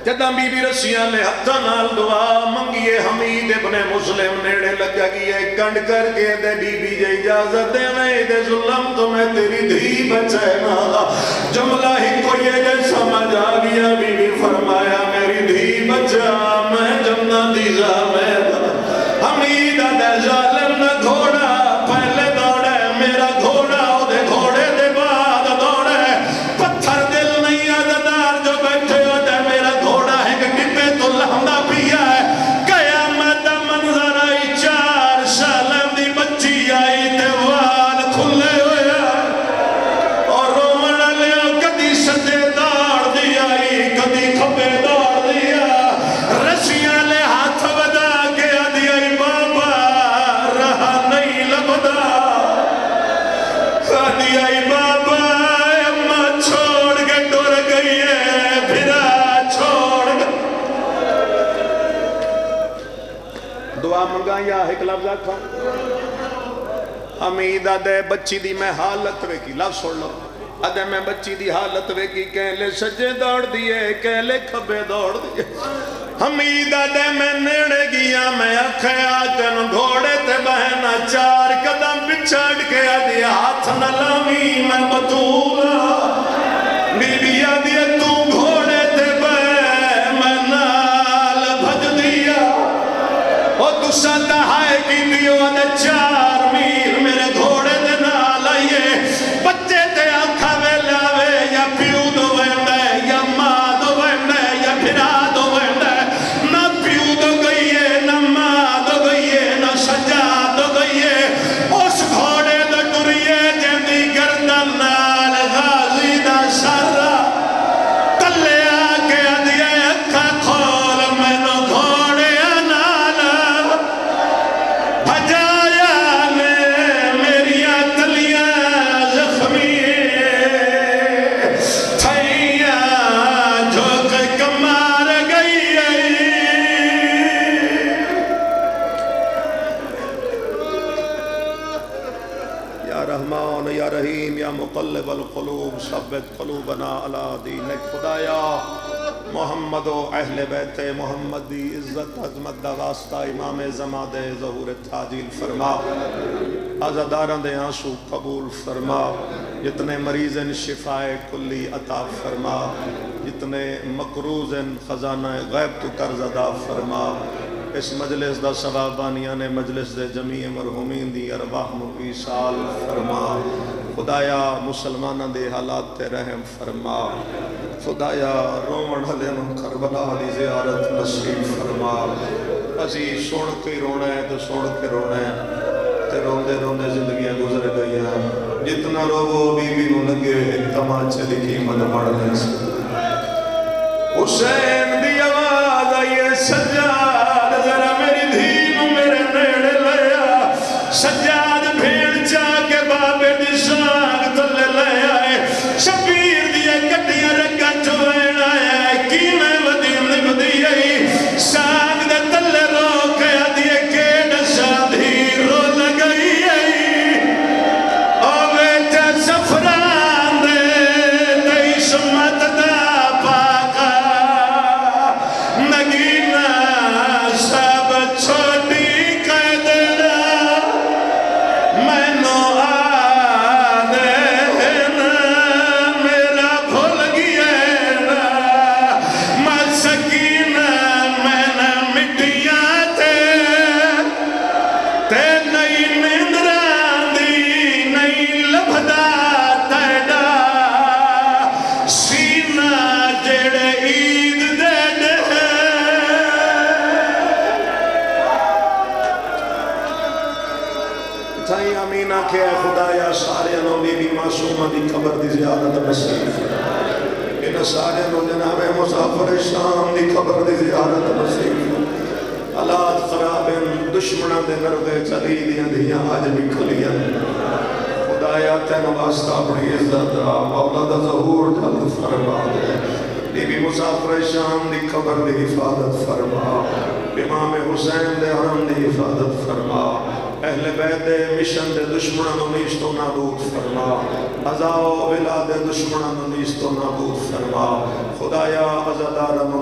جدہ بی بی رسیاں لے ہتھا نال دعا منگیے حمید ابن مسلم نیڑے لگا گیا کنڈ کر کے دے بی بی جے اجازت دے میں دے ظلم تو میں تیری دھی بچے نا جملہ ہی کوئی جے سمجھ آگیا بی بی فرمایا میری دھی بچا میں جمنہ دیزا میں حمید دے ظالم نہ گھوڑا پہلے دوڑے میرا گھوڑا دے گھوڑے دے بعد دوڑے پتھر دل نہیں عددار جو بیٹھے ہوتے میرا گھوڑا ہے کہ ڈپے تو لہمدہ پیا ہے قیامت منظر آئی 4 سالم دی بچی آئی تے وال کھلے ہویا اور رومن لیا کدی سجے دار دی آئی کدی کھپے دار دیا رسیاں لے ہاتھ بدا کے آدھی آئی بابا رہا نہیں لبدا آدھی آئی بابا اممہ چھوڑ کے ڈر گئی ہے پھرا چھوڑ دعا منگا یا ایک لفظہ کھا حمیدہ دے بچی دی میں حالت ویکی لفظ سوڑ لو ادھے میں بچی دی حالت ویکی کہلے سجے دوڑ دیئے کہلے کھبے دوڑ دیئے حمیدہ دے میں نیڑے گیا میں اکھیا تن گھوڑے تے بہنا 4 قدم پچھاڑ کے آدھی ہاتھ نہ لامی میں بطولا بی بی آدھی تو گھوڑے تے بہ میں نال بھج دیا اور تو ساتھ ہائے کی دیو آدھے 4 میل میرے گھوڑے تے نال آئیے بچے تے آنکھا میں لاوے یا پیو دو وینڈے یا ماں دو وینڈے یا پھرا دو وینڈے نہ پیو دو گئیے نہ ماں دو مقلب القلوب ثبت قلوبنا علی دینک. خدایا محمد و اہل بیت محمد دی عزت عظمت دا واسطہ امام زمان دے ظہور تاجیل فرما. عزاداراں دے آنسو قبول فرما. جتنے مریض ان شفاء کلی عطا فرما. جتنے مقروض ان خزانہ غیب تو قرض ادا فرما. اس مجلس دا ثوابانیان مجلس دے جمیع مرحومین دی ارواح نو ایصال فرما. خدایا مسلمانہ دے حالات تے رحم فرما. خدایا رومن حلیم کربلا دی زیارت نصیب فرما. اسی سن کے رونا ہے تو سن کے رونا ہے تے روندے روندے زندگیاں گزر گئی ہیں. جتنا رو بی بی نو لگے ایک تماچے دی قیمت بڑھ نہیں سکتا. حسین دی آواز آئیے سجاد ذرا میری دھی میرے نیڑے لیا. سجاد بھیڑ چاہ کے بابے دی ساگ تلے لے آئے. شبیر دیئے کٹیاں رکھا چوین آئے. کی میں ودیم نے بدی آئی ساگ دے تلے رو کے آدھیے کیڑ شادھی رو لگئی آئی. آوے تے سفران دے دئی سمت دا پاکا نگینہ سب چھوٹی قیدنا میں نو آدھینا میرا بھول گیا نا. میں سکینہ میں نہ مٹیاں تے نئی نیندران دی نئی لبھدا تیڈا سینہ جڑے عید دے دے. تھائی آمینہ کہ اے خدایا سارے انہوں بی بی معصومہ دی قبر دی زیارت نصیب. انہوں سارے انہوں جناب مسافر شام دی قبر دی زیارت نصیب. حالات خراب ہیں دشمنہ دے نردے چلی دیاں دیاں آج بھی کھلیاں. خدایا تین واسطہ اپنی عزت را مولا دا ظہور جلد فرما دے. بی بی مسافر شام دی قبر دی حفاظت فرما. امام حسین دے حرم دی حفاظت فرما. اہل بیت مشن دے دشمنوں نیست و نابود فرما. عزاء و بلاد دشمنوں نیست و نابود فرما. خدایا عزادارن و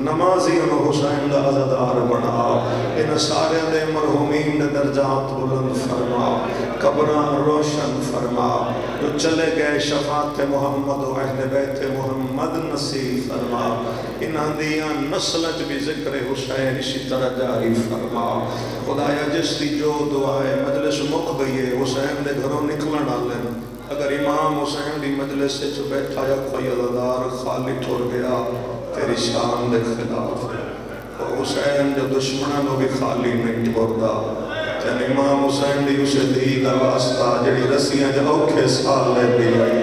نمازی و حسین دا عزادار بنا. ان سارے دے مرحومین دے درجات بلند فرما. قبران روشن فرما. جو چلے گئے شفاعت محمد و اہل بیت محمد نصیب فرما. انہاں دیاں نسلج بھی ذکر حسین اسی طرح جاری فرما. خدایا جس دی جو دعائے مجلس مک گئی ہے حسین دے گھروں نکلن ڈالیں. اگر امام حسین دی مجلس سے جو بیٹھا یا کوئی عزادار خالی ٹھور گیا تیری شان دے خلاف. اور حسین جو دشمنوں بھی خالی نہیں ٹھوردا. تین امام حسین دی اسے دی دا واسطہ جڑی رسیاں جو اوکھے سال لے بھی آئی.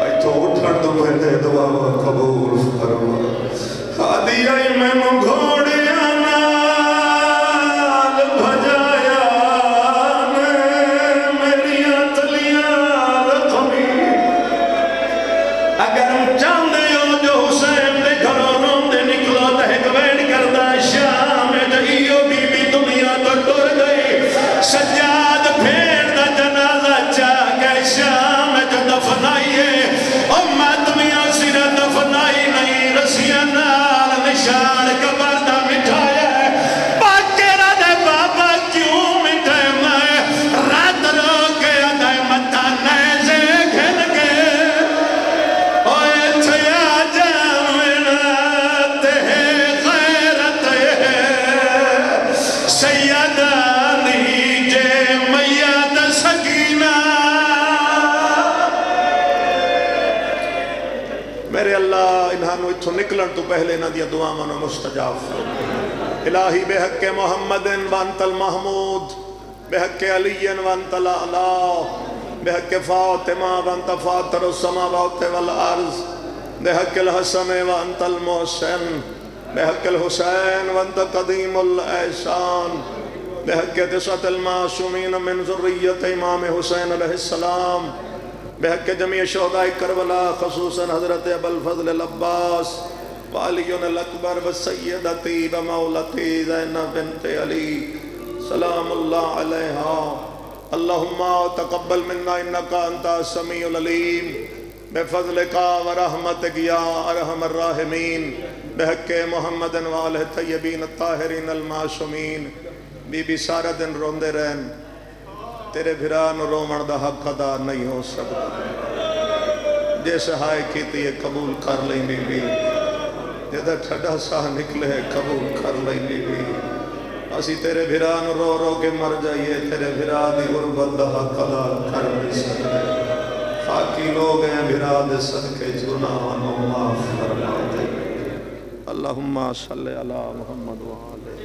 آئی تو اٹھن تو پہلے دعا قبول فرما. خادی آئی میں مگھوڑے سجاد بھیڑ دا جنازہ چاہ گئے شام جو دفنائیے او ماتمیاں سرہ دفنائی نہیں رسیاں نال نشان قبر دا مٹھایا ہے. باکرہ دے بابا کیوں مٹھائے میں رات رو کے ادھائے متا نیزے گھن کے اوے چھیا جامنا تے غیرت سیدہ میرے اللہ انہانو اتھو نکلن تو پہلے انہاں دیا دعاواں مستجاب فرما. الہی بحق محمد وانت المحمود بحق علی وانت الاعلی بحق فاطمہ وانت فاطر السماوات والارض بحق الحسن وانت المحسن بحق الحسین وانت قدیم الاحسان بحق تسعت المعصومین من ذریت امام حسین علیہ السلام بحق جميع شہداء کربلا خصوصاً حضرت ابو الفضل العباس وعلی الاکبر والسیدتی ومولتی زینب بنت علی سلام اللہ علیہا اللہم تقبل منا انکا انتا السمیع العلیم بفضلکا ورحمتک یا ارحم الراحمین بحق محمد وآلہ طیبین الطاہرین المعصومین بی بی سارا دن روندے رہن تیرے بھران رومن دا حق ادا نہیں ہو سکتا جیسے ہائے کیتی ہے قبول کر لیں بی بی جدہ ٹھڑا سا نکلے قبول کر لیں بی بی اسی تیرے بھران رو رو کے مر جائیے تیرے بھران دی غربت دا حق ادا کر نہیں سکتے خاکی لوگ ہیں بھران صدقے گناہوں معاف فرما دے اللہم صلی علی محمد وآلہ